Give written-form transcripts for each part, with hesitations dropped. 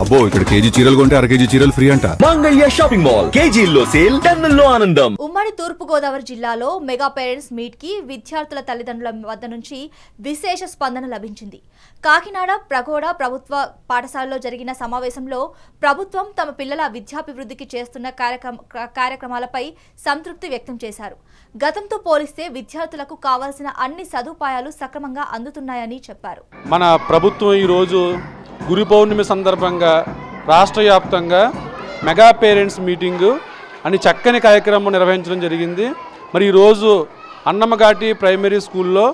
అబ్బో ఇక్కడ కేజీ చీరలు కొంటే అర కేజీ చీరలు ఫ్రీ అంట. మంగళ్య షాపింగ్ మాల్ కేజీల్లో సేల్, టన్నుల్లో ఆనందం. ఉమ్మడి తూర్పుగోదావరి జిల్లాలో మెగా పేరెంట్స్ మీట్ కి విద్యార్థుల తల్లిదండ్రుల వద్ద నుంచి విశేష స్పందన లభించింది. కాకినాడ ప్రగోడ ప్రభుత్వ పాఠశాలలో జరిగిన సమావేశంలో ప్రభుత్వం తమ పిల్లల విద్యాభివృద్ధికి చేస్తున్న కార్యక్రమాలపై సంతృప్తి వ్యక్తం చేశారు. గతంతో పోలిస్తే విద్యార్థులకు కావాల్సిన అన్ని సదుపాయాలు సక్రమంగా అందుతున్నాయని చెప్పారు. మన ప్రభుత్వం ఈరోజు గురు పౌర్ణమి సందర్భంగా రాష్ట్ర వ్యాప్తంగా మెగా పేరెంట్స్ మీటింగు అని చక్కని కార్యక్రమం నిర్వహించడం జరిగింది. మరి ఈరోజు అన్నమఘాటి ప్రైమరీ స్కూల్లో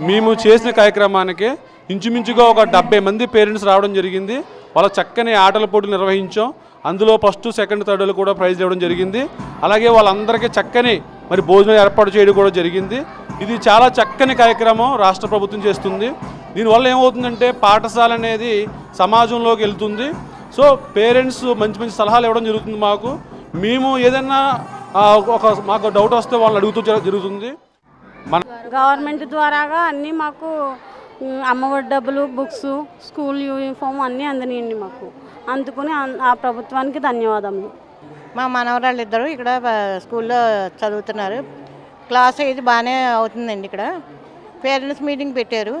మేము చేసిన కార్యక్రమానికి ఇంచుమించుగా ఒక 70 మంది పేరెంట్స్ రావడం జరిగింది. వాళ్ళ చక్కని ఆటల పోటీలు నిర్వహించాం. అందులో ఫస్ట్, సెకండ్, థర్డ్లు కూడా ప్రైజ్ ఇవ్వడం జరిగింది. అలాగే వాళ్ళందరికీ చక్కని మరి భోజనం ఏర్పాటు చేయడం కూడా జరిగింది. ఇది చాలా చక్కని కార్యక్రమం రాష్ట్ర ప్రభుత్వం చేస్తుంది. దీనివల్ల ఏమవుతుందంటే పాఠశాల అనేది సమాజంలోకి వెళ్తుంది. సో పేరెంట్స్ మంచి మంచి సలహాలు ఇవ్వడం జరుగుతుంది. మేము ఏదైనా మాకు డౌట్ వస్తే వాళ్ళని అడుగుతూ జరుగుతుంది. మన గవర్నమెంట్ ద్వారాగా అన్నీ మాకు అమ్మఒడి డబ్బులు, బుక్స్, స్కూల్ యూనిఫామ్ అన్నీ అందినాయండి మాకు. అందుకని ఆ ప్రభుత్వానికి ధన్యవాదములు. మా మనవరాళ్ళు ఇద్దరు ఇక్కడ స్కూల్లో చదువుతున్నారు. క్లాస్ ఇది బాగానే అవుతుందండి. ఇక్కడ పేరెంట్స్ మీటింగ్ పెట్టారు.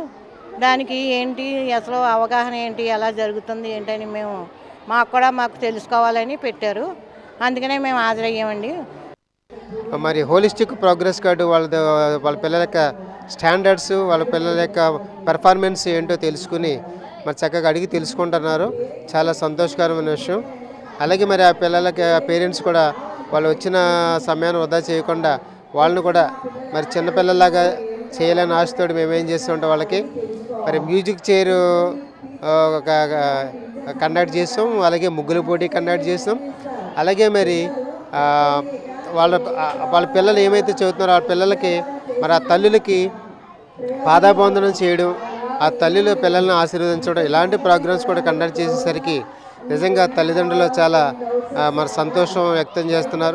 దానికి ఏంటి అసలు అవగాహన ఏంటి, ఎలా జరుగుతుంది ఏంటని మాకు తెలుసుకోవాలని పెట్టారు. అందుకనే మేము హాజరయ్యామండి. మరి హోలిస్టిక్ ప్రోగ్రెస్ కార్డు వాళ్ళ పిల్లల యొక్క స్టాండర్డ్స్, వాళ్ళ పిల్లల యొక్క పెర్ఫార్మెన్స్ ఏంటో తెలుసుకుని మరి చక్కగా అడిగి తెలుసుకుంటున్నారు. చాలా సంతోషకరమైన విషయం. అలాగే మరి ఆ పిల్లలకి పేరెంట్స్ కూడా వాళ్ళు వచ్చిన సమయాన్ని వృధా చేయకుండా వాళ్ళని కూడా మరి చిన్నపిల్లలాగా చేయాలని ఆశతోటి మేమేం చేస్తుంటాం, వాళ్ళకి మరి మ్యూజిక్ చైర్ కండక్ట్ చేస్తాం. అలాగే ముగ్గుల పోటీ కండక్ట్ చేస్తాం. అలాగే మరి వాళ్ళ పిల్లలు ఏమైతే చదువుతున్నారో ఆ పిల్లలకి మరి ఆ తల్లులకి పాదాబంధనం చేయడం, ఆ తల్లుల పిల్లల్ని ఆశీర్వదించడం, ఇలాంటి ప్రోగ్రామ్స్ కూడా కండక్ట్ చేసేసరికి నిజంగా తల్లిదండ్రులు చాలా మరి సంతోషం వ్యక్తం చేస్తున్నారు.